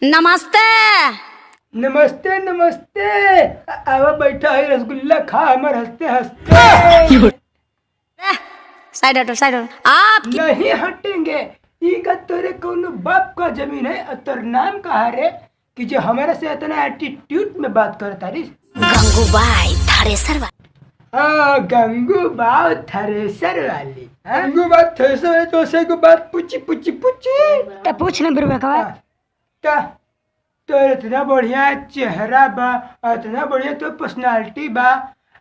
नमस्ते। नमस्ते नमस्ते। आवा बैठा है रसगुल्ला खा हमर हंसते हंसते। साइड हटो साइड हटो। आप नहीं हटेंगे। ई का तोरे कोनो बाप का जमीन है और तोर नाम कहा रे कि जो हमारे से इतना एटीट्यूड में बात करता रे। गंगूबाई थ्रेसर वाली। हाँ गंगूबाई थ्रेसर वाली। गंगूबाई थ्रेसर वाली तो से को बात पूछी पूछी पूछी। पूछने बिरबा का तो इतना बढ़िया चेहरा बा, इतना बढ़िया तो पर्सनालिटी बा।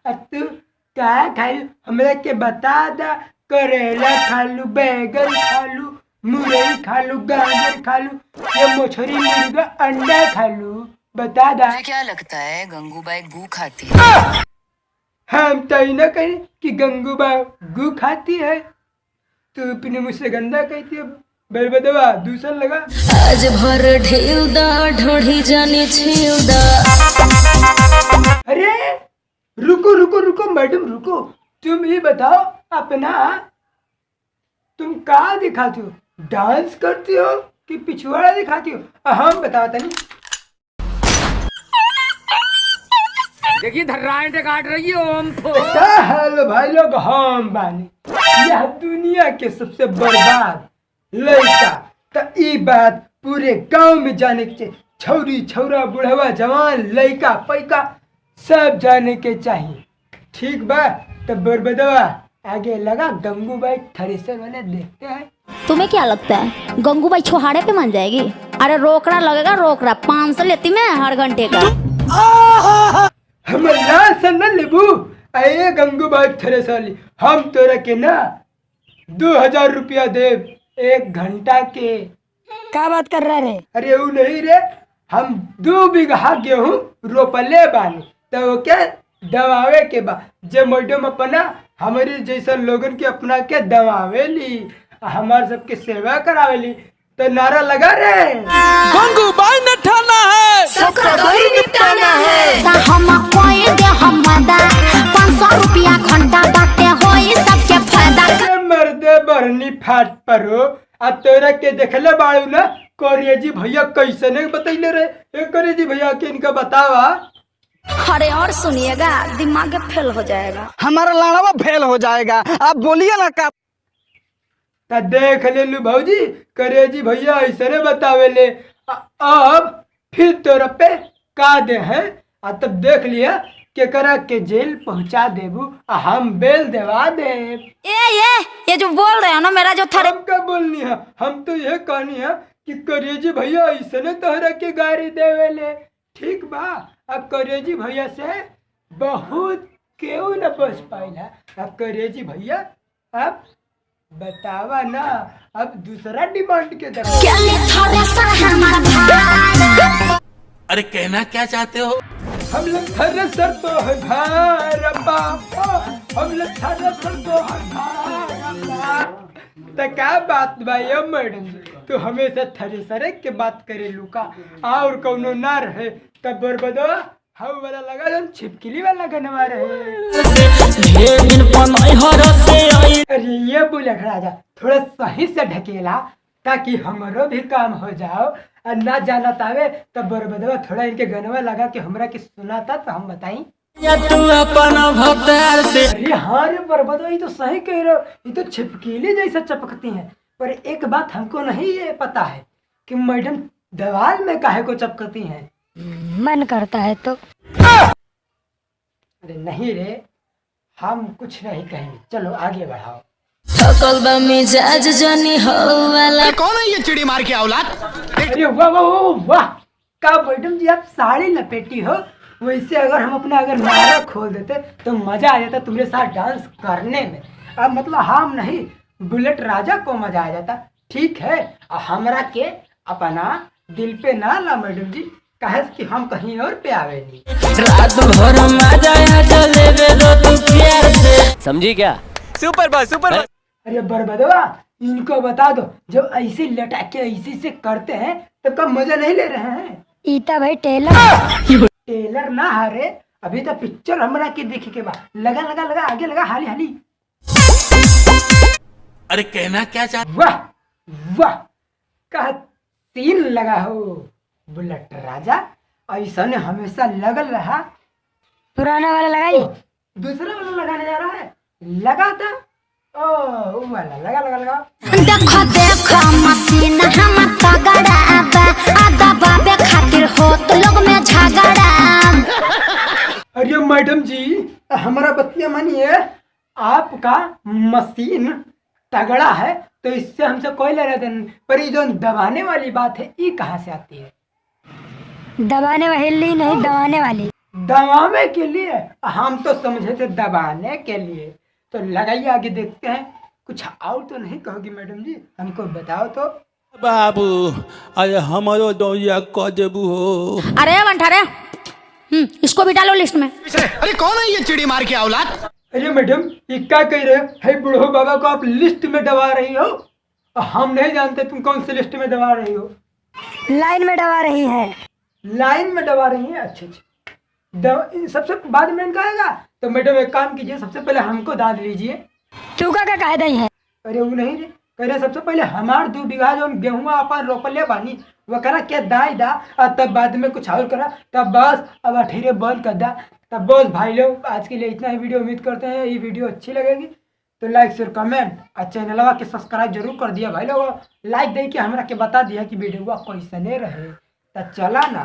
तू क्या खाई हमरा के बता दा। करेला खा लू, बैगन खा लू, मुरई खा लू, गाजर खा लू, ये मछली मुर्गा अंडा खा लू, बता दा। मुझे क्या लगता है गंगूबाई गू खाती है। हम तो ना कहीं कि गंगूबाई गू खाती है। तू अपने मुझसे गंदा कहती है। बरबदवा दूसरा लगा। आज भर ढेलदा ढोढ़ी जाने छेलदा। अरे रुको रुको रुको मैडम रुको। तुम ये बताओ अपना तुम क्या दिखाती हो? डांस करती हो कि पिछवाड़ा दिखाती हो? हम बताओ तनी। देखिए धर्राएं काट रही है ओम हेलो भाई लोग, हम बानी यह दुनिया के सबसे बर्बाद लड़का। तो ये बात पूरे गांव में जाने के चाहिए। छौरी छौरा बुढ़वा जवान लड़का पैका सब जाने के चाहिए। ठीक बा? तो बरबदवा आगे लगा गंगूबाई थ्रेसर वाले देखते हैं। तुम्हें क्या लगता है गंगूबाई छोहाड़े पे मान जाएगी? अरे रोकड़ा लगेगा, रोकड़ा 500 लेती मैं हर घंटे का। हम लाल से न लेबू। अरे गंगूबाई थ्रेसर वाली हम तोरा के ना 2000 रुपया दे 1 घंटा के। क्या बात कर रहा रे? अरे वो नहीं रे, हम 2 बीघा गेहूं रोपले बानी। तो क्या दवावे के बा जे मैडम अपना हमारी जैसा लोगन के अपना के दवावेली, हमार सबके सेवा करावेली। तो नारा लगा रे गंगूबाई ने ठाना है, सबका घर निपटाना है। हम कोई दे हम मदा 500 रुपया घंटा बाटे होई सबके फायदा। अरे मर्दे बरनी फाट परो। आ तोरा के देखले बाड़ू ना कोरियाजी भैया कैसे ने बतैले रे। कोरियाजी भैया के इनका बतावा। अरे और सुनिएगा दिमाग फेल हो जाएगा। हमारा लाड़वा फेल हो जाएगा। आप बोलिए ना का। ता देख ले लू भौजी, करेजी भैया ऐसे ने बतावेले। अब फिर तोरा पे का दे हैं। तब देख लिया के करा के जेल पहुंचा देबू। हम बेल देवा दे। ये जो बोल रहे हो ना मेरा जो हम क्या बोलनी है? हम तो यह कहनी है कि करेजी भैया ऐसे ने तोहरा के गाड़ी देवेले। ठीक बा? अब करेजी भैया से बहुत केहू न बच पाइला। अब करेजी भैया अब बतावा ना, अब दूसरा डिमांड के दर। अरे कहना क्या चाहते हो? हम लोग थ्रेसर तो है भारबा, हम लोग थ्रेसर तो है भारबा। तो क्या बात भाई मैडम जी, तो हमेशा थ्रेसर के बात करे लुका और कौनो ना रहे। तब बरबदो हम वाला लगा जन छिपकली वाला गनवा रहे। अरे ये बोले राजा थोड़ा सही से ढकेला ताकि हमारो भी काम हो जाओ। और ना जाना तावे तब बरबदवा थोड़ा इनके गनवा लगा के हमरा के सुनाता तो हम बताई। अरे हाँ रे बरबदवा ये तो सही कह रहे हो। ये तो छिपकली जैसा चपकती हैं। पर एक बात हमको नहीं ये पता है कि मैडम दीवार में काहे को चपकती हैं। मन करता है तो। अरे नहीं रे, हम कुछ नहीं कहेंगे। चलो आगे बढ़ाओ। थकल बा मिजाज जानी हो वाला। कौन है ये चिड़ी मार के औलाद? अरे वाह वाह वाह वाह। का मैडम जी आप साड़ी लपेटी हो। वैसे अगर हम अपना अगर नारा खोल देते तो मजा आ जाता तुम्हारे साथ डांस करने में। अब मतलब हम नहीं, बुलेट राजा को मजा आ जाता। ठीक है, हमरा के अपना दिल पे ना ला मैडम जी, कहे कि हम कहीं और पे आवे नहीं। रात भर मजा आ जलेबे दो तू प्यार से। समझी क्या? सुपर बस सुपर बस। अरे बरबदवा इनको बता दो, जब ऐसे लटा के ऐसे से करते हैं तो कब मजा नहीं ले रहे हैं। ईता भाई टेलर टेलर ना हारे, अभी तो पिक्चर हमरा के देखे के बाद। लगा लगा लगा आगे लगा, हाली हाली। अरे कहना क्या चाहते? वाह वाह, का सीन लगा हो। बुलेट राजा ऐसा ने हमेशा लगल रहा। पुराना वाला लगाई। दूसरा वाला लगाने जा रहा है। लगा था ओ वो वाला लगा लगा लगा। देखो देखो मशीन हम तगड़ा बा आधा बाबे खातिर हो तो लोग में झगड़ा। अरे मैडम जी हमारा बतिया मानिए, आपका मशीन तगड़ा है तो इससे हमसे कोई लेना देना नहीं। पर ये जो दबाने वाली बात है ये कहाँ से आती है? दबाने वाली नहीं, दबाने वाली। दबाने के लिए हम तो समझे थे दबाने के लिए। तो लगाइए आगे देखते हैं। कुछ और तो नहीं कहोगी मैडम जी? हमको बताओ तो। बाबू अरे हमारो दौरिया क देबू हो। अरे बंठारे इसको भी डालो लिस्ट में। अरे कौन है ये चिड़ी मार के औलाद? अरे मैडम ये क्या कह रहे हो? है बूढ़ो बाबा को आप लिस्ट में दबा रही हो? हम नहीं जानते तुम कौन सी लिस्ट में दबा रही हो। लाइन में दबा रही है। लाइन में दबा रही है? अच्छा अच्छा, सबसे बाद में इनका आएगा। तो मैडम एक काम कीजिए, सबसे पहले हमको दाद लीजिए। तू का कह दई है? अरे वो नहीं रे, कह रहे सबसे पहले हमार 2 बीघा जो गेहूँ अपन रोपले बानी वो करा क्या दाई दा, और तब बाद में कुछ और करा, तब बस अब अठीरे बंद कर दा। तब बस भाई लोग आज के लिए इतना ही वीडियो। उम्मीद करते हैं ये वीडियो अच्छी लगेगी तो लाइक शेयर कमेंट और चैनलवा के सब्सक्राइब जरूर कर दिया भाई लोग। लाइक दे के हमरा के बता दिया कि वीडियो कैसे रहे। तो चला ना।